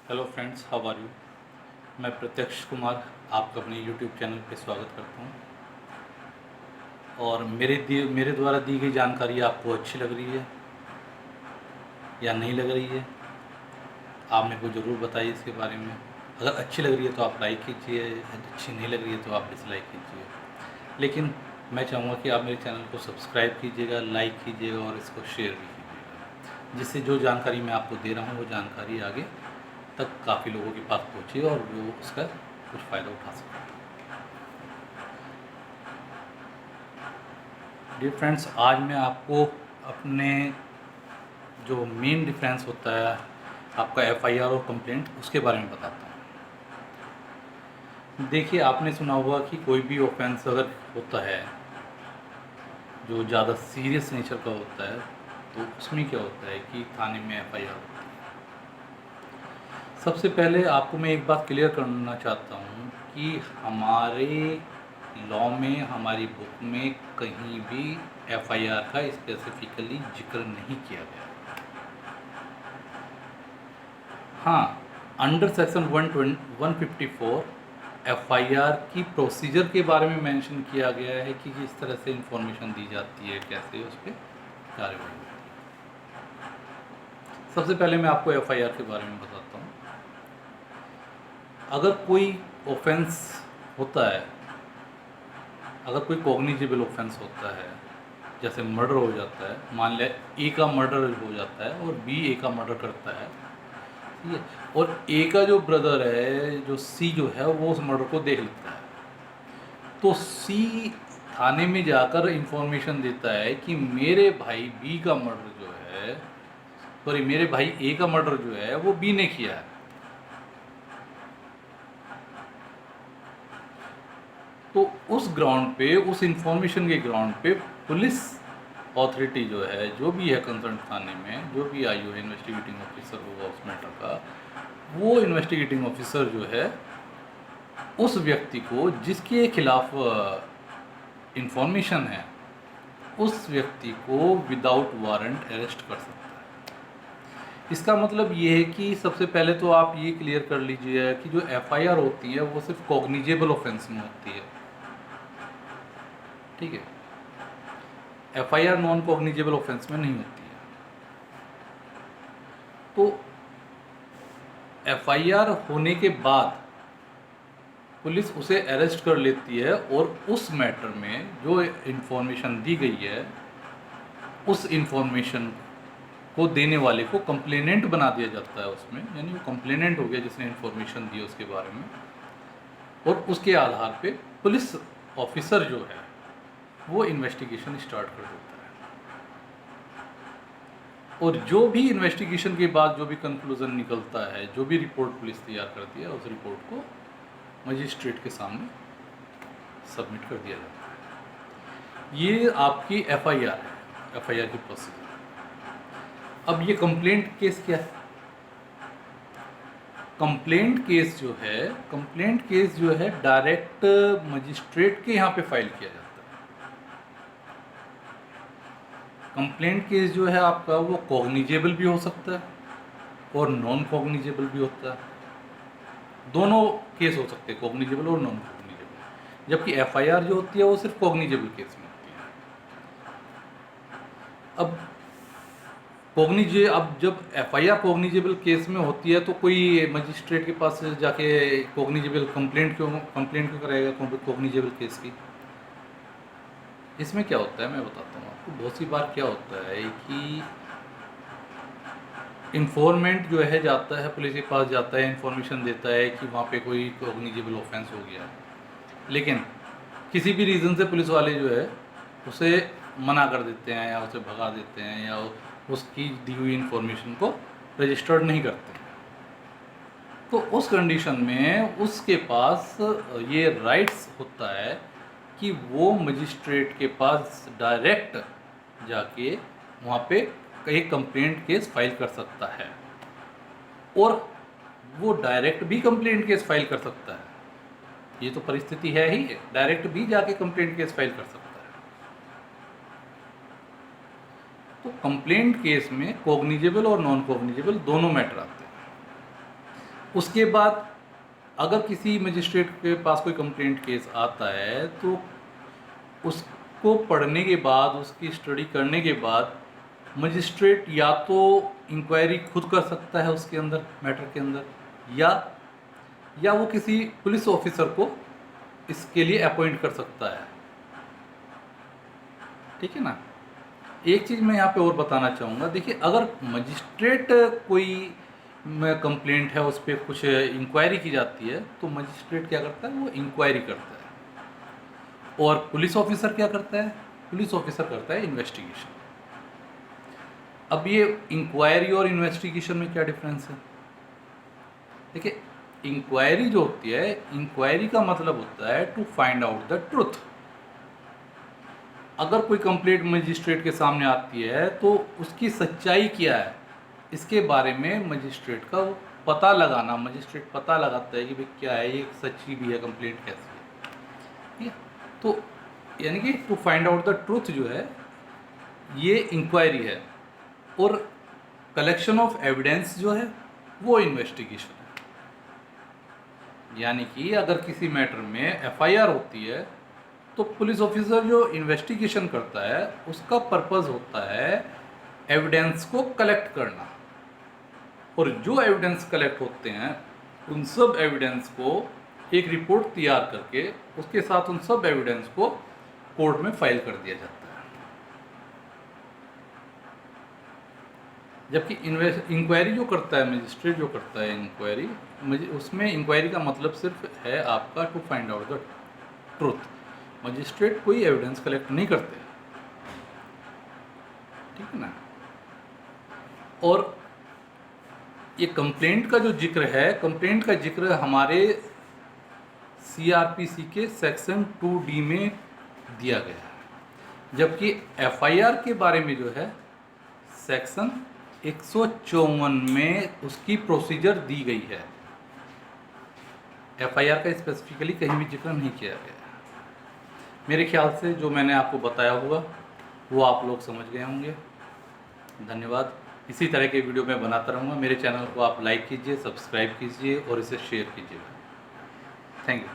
Hello friends, how are you. मैं प्रत्यक्ष कुमार आपका अपने यूट्यूब चैनल पे स्वागत करता हूँ। और मेरे द्वारा दी गई जानकारी आपको अच्छी लग रही है या नहीं लग रही है, आप मेरे को ज़रूर बताइए इसके बारे में। अगर अच्छी लग रही है तो आप लाइक कीजिए, अच्छी नहीं लग रही है तो आप डिसलाइक कीजिए। लेकिन मैं चाहूँगा कि आप मेरे चैनल को सब्सक्राइब कीजिएगा, लाइक कीजिएगा और इसको शेयर भी कीजिएगा, जिससे जो जानकारी मैं आपको दे रहा हूँ वो जानकारी आगे तक काफ़ी लोगों के पास पहुँचे और वो उसका कुछ फ़ायदा उठा सकें। डियर फ्रेंड्स, आज मैं आपको अपने जो मेन डिफरेंस होता है आपका एफआईआर और कंप्लेंट, उसके बारे में बताता हूँ। देखिए, आपने सुना होगा कि कोई भी ऑफेंस अगर होता है जो ज़्यादा सीरियस नेचर का होता है तो उसमें क्या होता है कि थाने में एफआईआर होती है। सबसे पहले आपको मैं एक बात क्लियर करना चाहता हूँ कि हमारे लॉ में, हमारी बुक में कहीं भी एफआईआर का स्पेसिफिकली जिक्र नहीं किया गया। हाँ, अंडर सेक्शन 154 एफआईआर की प्रोसीजर के बारे में मेंशन किया गया है कि किस तरह से इंफॉर्मेशन दी जाती है, कैसे उस पर कार्रवाई होती है। सबसे पहले मैं आपको एफआईआर के बारे में बताता हूँ। अगर कोई ऑफेंस होता है, अगर कोई कॉग्निजेबल ऑफेंस होता है, जैसे मर्डर हो जाता है, मान लिया ए का मर्डर हो जाता है और बी ए का मर्डर करता है, ठीक है, और ए का जो ब्रदर है, जो सी जो है, वो उस मर्डर को देख लेता है, तो सी थाने में जाकर इंफॉर्मेशन देता है कि मेरे भाई बी का मर्डर जो है, सॉरी, मेरे भाई ए का मर्डर जो है वो बी ने किया है। तो उस ग्राउंड पे, उस इंफॉर्मेशन के ग्राउंड पे पुलिस अथॉरिटी जो है, जो भी है कंसर्न थाने में, जो भी आई हो, इन्वेस्टिगेटिंग ऑफिसर होगा उस मैटर का, वो इन्वेस्टिगेटिंग ऑफिसर जो है उस व्यक्ति को जिसके खिलाफ इंफॉर्मेशन है, उस व्यक्ति को विदाउट वारंट अरेस्ट कर सकता है। इसका मतलब ये है कि सबसे पहले तो आप ये क्लियर कर लीजिए कि जो एफआईआर होती है वो सिर्फ कॉग्निजेबल ऑफेंस में होती है, ठीक है। एफआईआर नॉन कॉग्निजेबल ऑफेंस में नहीं होती है। तो एफआईआर होने के बाद पुलिस उसे अरेस्ट कर लेती है और उस मैटर में जो इंफॉर्मेशन दी गई है, उस इंफॉर्मेशन को देने वाले को कंप्लेनेंट बना दिया जाता है उसमें, यानी वो कंप्लेनेंट हो गया जिसने इंफॉर्मेशन दी उसके बारे में। और उसके आधार पे पुलिस ऑफिसर जो है वो इन्वेस्टिगेशन स्टार्ट कर देता है। और जो भी इन्वेस्टिगेशन के बाद जो भी कंक्लूजन निकलता है, जो भी रिपोर्ट पुलिस तैयार करती है, उस रिपोर्ट को मजिस्ट्रेट के सामने सबमिट कर दिया जाता है। ये आपकी एफआईआर है, एफआईआर की प्रोसीजर। अब ये कंप्लेंट केस क्या है? कंप्लेंट केस जो है डायरेक्ट मजिस्ट्रेट के यहाँ पे फाइल किया जाता है। कंप्लेंट केस जो है आपका वो कॉग्निजेबल भी हो सकता है और नॉन कॉग्निजेबल भी होता है। दोनों केस हो सकते हैं, कॉग्निजेबल और नॉन कॉग्निजेबल। जबकि एफआईआर जो होती है वो सिर्फ कॉग्निजेबल केस में होती है। अब जब एफआईआर कॉग्निजेबल केस में होती है तो कोई मजिस्ट्रेट के पास जाके कॉग्निजेबल कंप्लेंट क्यों करेगा कॉग्निजेबल केस की? इसमें क्या होता है मैं बताता हूँ आपको। बहुत सी बार क्या होता है कि इन्फॉर्मेंट जो है जाता है पुलिस के पास, जाता है, इन्फॉर्मेशन देता है कि वहाँ पे कोई कॉग्निजेबल ऑफेंस हो गया है, लेकिन किसी भी रीज़न से पुलिस वाले जो है उसे मना कर देते हैं या उसे भगा देते हैं या उसकी दी हुई इन्फॉर्मेशन को रजिस्टर्ड नहीं करते हैं। तो उस कंडीशन में उसके पास ये राइट्स होता है कि वो मजिस्ट्रेट के पास डायरेक्ट जाके वहाँ पे एक कंप्लेंट केस फाइल कर सकता है, और वो डायरेक्ट भी कंप्लेंट केस फाइल कर सकता है। ये तो परिस्थिति है ही, डायरेक्ट भी जाके कंप्लेंट केस फाइल कर सकता है। तो कंप्लेंट केस में कॉग्निजेबल और नॉन कॉग्निजेबल दोनों मैटर आते हैं। उसके बाद अगर किसी मजिस्ट्रेट के पास कोई कंप्लेंट केस आता है तो उसको पढ़ने के बाद, उसकी स्टडी करने के बाद मजिस्ट्रेट या तो इंक्वायरी खुद कर सकता है उसके अंदर, मैटर के अंदर, या वो किसी पुलिस ऑफिसर को इसके लिए अपॉइंट कर सकता है। ठीक है ना। एक चीज़ मैं यहाँ पे और बताना चाहूँगा, देखिए अगर मजिस्ट्रेट कोई कंप्लेंट है, उस पर कुछ इंक्वायरी की जाती है, तो मजिस्ट्रेट क्या करता है, वो इंक्वायरी करता है। और पुलिस ऑफिसर क्या करता है, पुलिस ऑफिसर करता है इन्वेस्टिगेशन। अब ये इंक्वायरी और इन्वेस्टिगेशन में क्या डिफरेंस है? देखिए इंक्वायरी जो होती है, इंक्वायरी का मतलब होता है to find out the truth. अगर कोई कंप्लेंट मजिस्ट्रेट के सामने आती है तो उसकी सच्चाई क्या है, इसके बारे में मजिस्ट्रेट का पता लगाना, मजिस्ट्रेट पता लगाता है कि भाई क्या है, ये सच्ची भी है, कंप्लेंट कैसी है। ठीक है, तो यानी कि to find out the truth जो है ये इंक्वायरी है, और कलेक्शन ऑफ एविडेंस जो है वो इन्वेस्टिगेशन है। यानी कि अगर किसी मैटर में एफआईआर होती है तो पुलिस ऑफिसर जो इन्वेस्टिगेशन करता है उसका पर्पस होता है एविडेंस को कलेक्ट करना, और जो एविडेंस कलेक्ट होते हैं उन सब एविडेंस को एक रिपोर्ट तैयार करके उसके साथ उन सब एविडेंस को कोर्ट में फाइल कर दिया जाता है। जबकि इंक्वायरी जो करता है मजिस्ट्रेट, जो करता है इंक्वायरी, उसमें इंक्वायरी का मतलब सिर्फ है आपका to find out the truth. Magistrate कोई एविडेंस कलेक्ट नहीं करते। ठीक है ना। और ये कंप्लेंट का जो जिक्र है, कंप्लेंट का जिक्र हमारे सीआरपीसी के सेक्शन 2D में दिया गया है, जबकि एफआईआर के बारे में जो है सेक्शन 154 में उसकी प्रोसीजर दी गई है। एफआईआर का स्पेसिफिकली कहीं भी जिक्र नहीं किया गया है। मेरे ख्याल से जो मैंने आपको बताया होगा वो आप लोग समझ गए होंगे। धन्यवाद। इसी तरह के वीडियो मैं बनाता रहूँगा। मेरे चैनल को आप लाइक कीजिए, सब्सक्राइब कीजिए और इसे शेयर कीजिए। Thank you.